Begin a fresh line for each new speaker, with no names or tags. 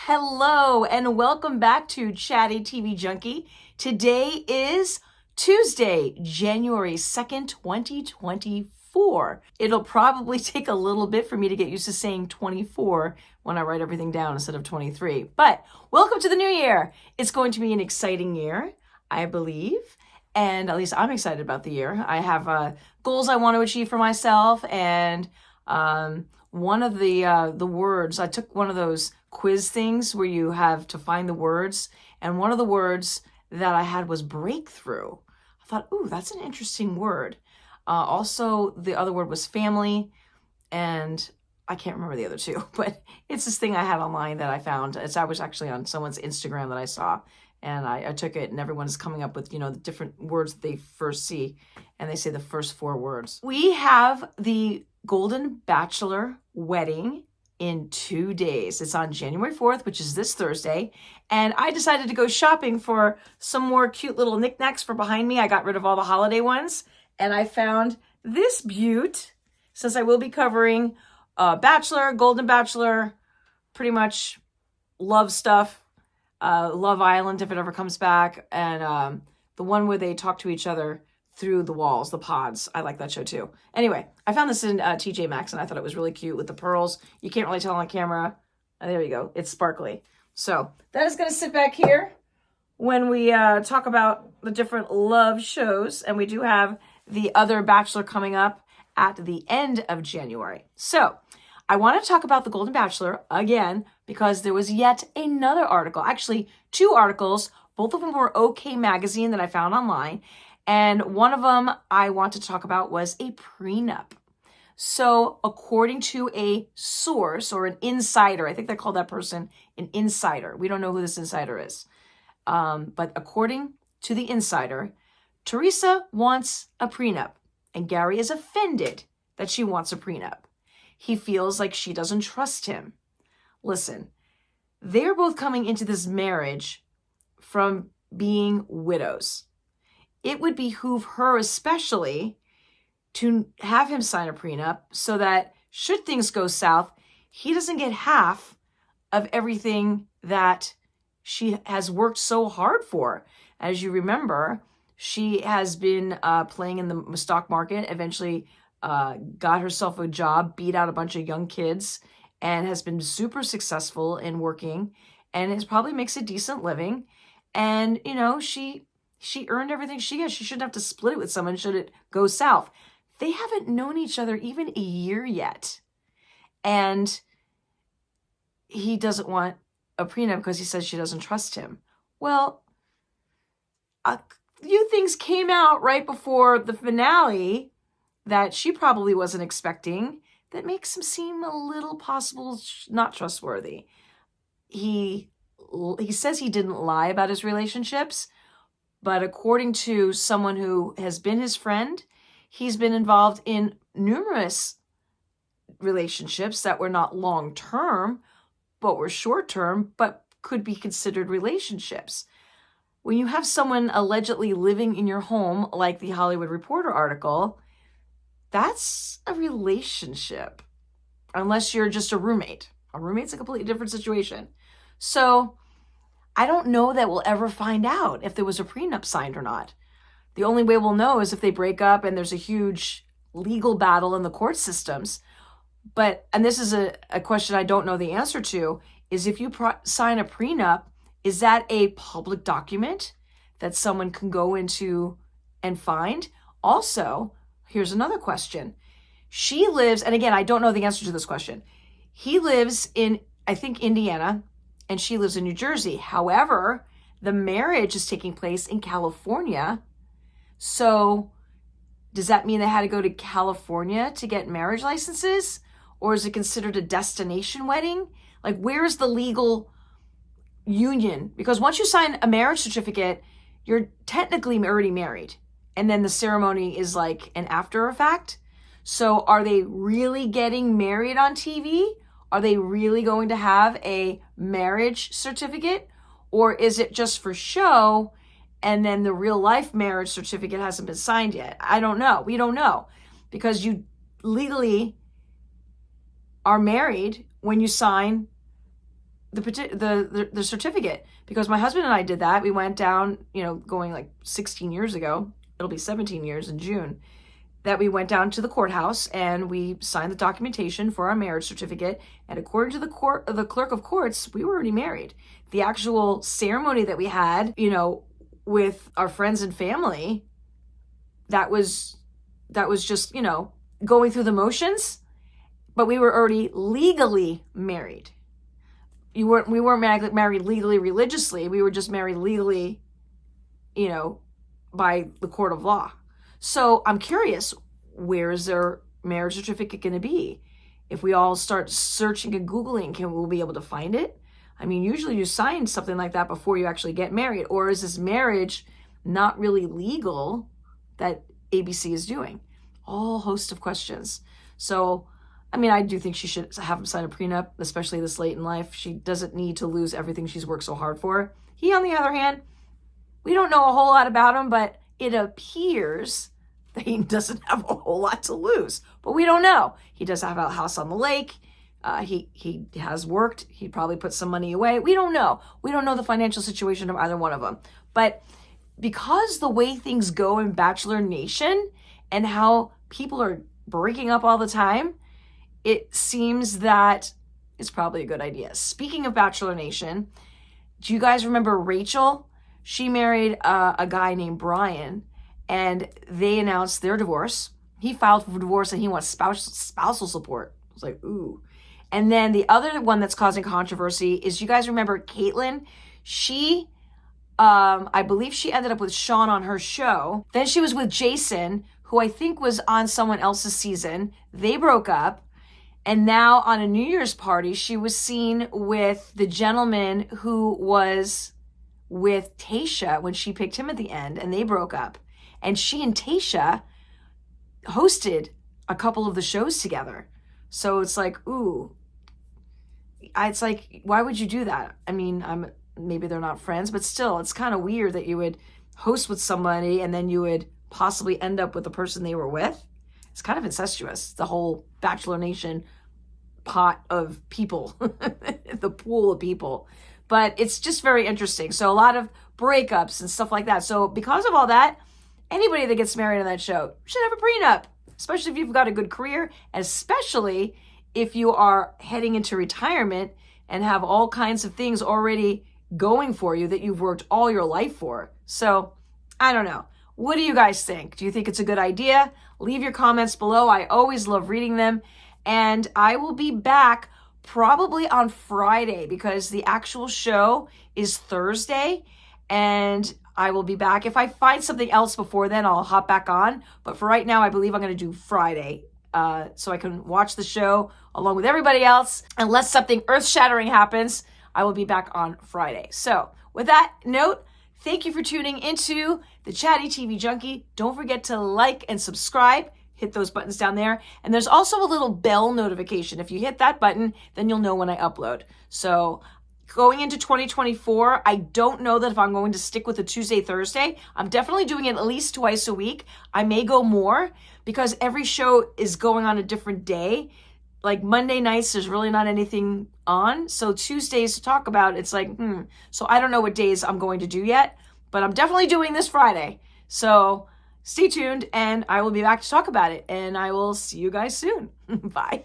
Hello and welcome back to Chatty TV Junkie. Today is Tuesday, January 2nd, 2024. It'll probably take a little bit for me to get used to saying 24 when I write everything down instead of 23. But welcome to the new year. It's going to be an exciting year, I believe. And at least I'm excited about the year. I have goals I want to achieve for myself. And one of the words, I took one of those quiz things where you have to find the words. And one of the words that I had was breakthrough. I thought, ooh, that's an interesting word. Also, the other word was family. And I can't remember the other two, but it's this thing I had online that I found. I was actually on someone's Instagram that I saw. And I took it, and everyone's coming up with, the different words that they first see. And they say the first four words. We have the Golden Bachelor wedding in 2 days. It's on January 4th, which is this Thursday. And I decided to go shopping for some more cute little knickknacks for behind me. I got rid of all the holiday ones. And I found this beaut, since I will be covering Bachelor, Golden Bachelor, pretty much love stuff. Love Island, if it ever comes back, and the one where they talk to each other through the walls, the pods. I like that show too. Anyway, I found this in TJ Maxx, and I thought it was really cute with the pearls. You can't really tell on camera. There you go. It's sparkly. So that is going to sit back here when we talk about the different love shows, and we do have the other Bachelor coming up at the end of January. So I want to talk about the Golden Bachelor again because there was yet another article, actually two articles. Both of them were OK Magazine that I found online. And one of them I want to talk about was a prenup. So according to a source or an insider, I think they call that person an insider. We don't know who this insider is. But according to the insider, Theresa wants a prenup and Gerry is offended that she wants a prenup. He feels like she doesn't trust him. Listen, they're both coming into this marriage from being widows. It would behoove her especially to have him sign a prenup so that should things go south, he doesn't get half of everything that she has worked so hard for. As you remember, she has been playing in the stock market, eventually got herself a job, beat out a bunch of young kids, and has been super successful in working, and it probably makes a decent living. And, she earned everything she gets. She shouldn't have to split it with someone should it go south. They haven't known each other even a year yet. And he doesn't want a prenup because he says she doesn't trust him. Well, a few things came out right before the finale that she probably wasn't expecting that makes him seem a little possible not trustworthy. He says he didn't lie about his relationships, but according to someone who has been his friend, he's been involved in numerous relationships that were not long-term, but were short-term, but could be considered relationships. When you have someone allegedly living in your home, like the Hollywood Reporter article, that's a relationship, unless you're just a roommate. A roommate's a completely different situation. So I don't know that we'll ever find out if there was a prenup signed or not. The only way we'll know is if they break up and there's a huge legal battle in the court systems. And this is a question I don't know the answer to, is if you sign a prenup, is that a public document that someone can go into and find? Also, here's another question. She lives, and again, I don't know the answer to this question. He lives in, I think, Indiana, and she lives in New Jersey. However, the marriage is taking place in California. So does that mean they had to go to California to get marriage licenses? Or is it considered a destination wedding? Like, where is the legal union? Because once you sign a marriage certificate, you're technically already married. And then the ceremony is like an after effect. So are they really getting married on TV? Are they really going to have a marriage certificate? Or is it just for show and then the real life marriage certificate hasn't been signed yet? I don't know. We don't know. Because you legally are married when you sign the certificate, because my husband and I did that. We went down, going like 16 years ago. It'll be 17 years in June, that we went down to the courthouse and we signed the documentation for our marriage certificate. And according to the clerk of courts, we were already married. The actual ceremony that we had, with our friends and family, that was just, going through the motions, but we were already legally married. We weren't married legally, religiously. We were just married legally, by the court of law. So I'm curious, where is their marriage certificate going to be? If we all start searching and Googling, we'll be able to find it? I mean, usually you sign something like that before you actually get married. Or is this marriage not really legal that ABC is doing? All host of questions. So, I mean, I do think she should have him sign a prenup, especially this late in life. She doesn't need to lose everything she's worked so hard for. He, on the other hand, we don't know a whole lot about him, but it appears that he doesn't have a whole lot to lose. But we don't know. He does have a house on the lake. He has worked. He'd probably put some money away. We don't know. We don't know the financial situation of either one of them. But because the way things go in Bachelor Nation and how people are breaking up all the time, it seems that it's probably a good idea. Speaking of Bachelor Nation, do you guys remember Rachel? She married a guy named Brian, and they announced their divorce. He filed for divorce and he wants spousal support. I was like, ooh. And then the other one that's causing controversy is, you guys remember Caitlyn? She, I believe she ended up with Sean on her show. Then she was with Jason, who I think was on someone else's season. They broke up. And now on a New Year's party, she was seen with the gentleman who was with Tayshia when she picked him at the end, and they broke up. And she and Tayshia hosted a couple of the shows together. So it's like, ooh, it's like, why would you do that? I mean, maybe they're not friends, but still, it's kind of weird that you would host with somebody and then you would possibly end up with the person they were with. It's kind of incestuous, the whole Bachelor Nation pot of people, the pool of people. But it's just very interesting. So a lot of breakups and stuff like that. So because of all that, anybody that gets married on that show should have a prenup, especially if you've got a good career, especially if you are heading into retirement and have all kinds of things already going for you that you've worked all your life for. So I don't know. What do you guys think? Do you think it's a good idea? Leave your comments below. I always love reading them. And I will be back probably on Friday, because the actual show is Thursday. And I will be back. If I find something else before then, I'll hop back on. But for right now, I believe I'm going to do Friday, so I can watch the show along with everybody else. Unless something earth-shattering happens, I will be back on Friday. So with that note, thank you for tuning into the Chatty TV Junkie. Don't forget to like and subscribe. Hit those buttons down there. And there's also a little bell notification. If you hit that button, then you'll know when I upload. So going into 2024, I don't know that if I'm going to stick with the Tuesday, Thursday. I'm definitely doing it at least twice a week. I may go more because every show is going on a different day. Like Monday nights, there's really not anything on. So Tuesdays to talk about, it's like, So I don't know what days I'm going to do yet, but I'm definitely doing this Friday. So stay tuned and I will be back to talk about it, and I will see you guys soon. Bye.